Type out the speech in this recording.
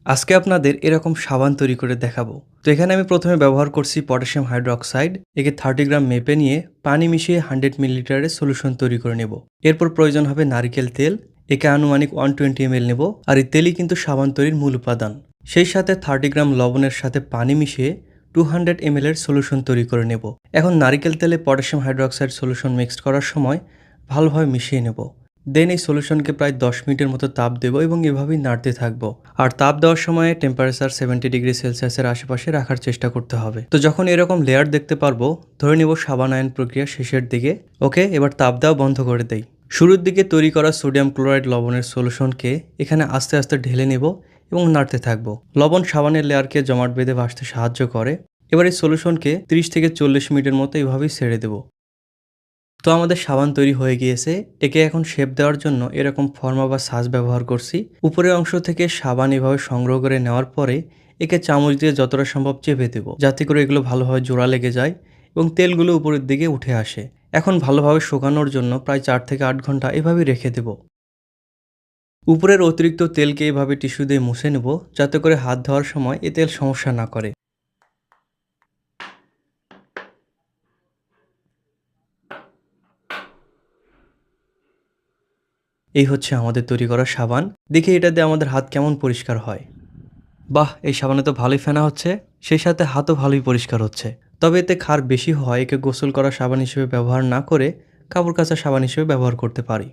আজকে আপনাদের এরকম সাবান তৈরি করে দেখাবো। তো এখানে আমি প্রথমে ব্যবহার করছি পটাশিয়াম হাইড্রোক্সাইড। একে 30 গ্রাম মেপে নিয়ে পানি মিশিয়ে 100 মিলিলিটারের সলিউশন তৈরি করে নেব। এরপর প্রয়োজন হবে নারিকেল তেল। একে আনুমানিক 120 ml নেব। আর এই তেলই কিন্তু সাবান তৈরির মূল উপাদান। সেই সাথে 30 গ্রাম লবণের সাথে পানি মিশিয়ে 200 ml এর সলিউশন তৈরি করে নেব। এখন নারিকেল তেলে পটাশিয়াম হাইড্রোক্সাইড সলিউশন মিক্সড করার সময় ভালোভাবে মিশিয়ে নেব। দেন এই সলিউশনকে প্রায় 10 মিনিটের মতো তাপ দেব এবং এভাবেই নাড়তে থাকবো। আর তাপ দেওয়ার সময় টেম্পারেচার 70 ডিগ্রি সেলসিয়াসের আশেপাশে রাখার চেষ্টা করতে হবে। তো যখন এরকম লেয়ার দেখতে পারবো, ধরে নেব সাবানায়ন প্রক্রিয়া শেষের দিকে। ওকে, এবার তাপ দেওয়া বন্ধ করে দেই। শুরুর দিকে তৈরি করা সোডিয়াম ক্লোরাইড লবণের সলিউশনকে এখানে আস্তে আস্তে ঢেলে নেব এবং নাড়তে থাকবো। লবণ সাবানের লেয়ারকে জমাট বেঁধে ভাসতে সাহায্য করে। এবার এই সলিউশনকে 30 থেকে 40 মিনিটের মতো এভাবেই ছেড়ে দেব। তো আমাদের সাবান তৈরি হয়ে গিয়েছে। একে এখন শেপ দেওয়ার জন্য এরকম ফর্মা বা সাজ ব্যবহার করছি। উপরের অংশ থেকে সাবান এভাবে সংগ্রহ করে নেওয়ার পরে একে চামচ দিয়ে যতটা সম্ভব চেপে দেব, যাতে করে এগুলো ভালোভাবে জোড়া লেগে যায় এবং তেলগুলো উপরের দিকে উঠে আসে। এখন ভালোভাবে শুকানোর জন্য প্রায় 4 থেকে 8 ঘন্টা এভাবেই রেখে দেব। উপরের অতিরিক্ত তেলকে এভাবে টিস্যু দিয়ে মুছে নেব, যাতে করে হাত ধোয়ার সময় এ তেল সমস্যা না করে। এই হচ্ছে আমাদের তৈরি করা সাবান। দেখি এটা দিয়ে আমাদের হাত কেমন পরিষ্কার হয়। বাহ! এই সাবানে তো ভালোই ফেনা হচ্ছে, সেই সাথে হাতও ভালোই পরিষ্কার হচ্ছে। তবে এতে ক্ষার বেশি হওয়ায় একে গোসল করা সাবান হিসেবে ব্যবহার না করে কাপড় কাচা সাবান হিসেবে ব্যবহার করতে পারি।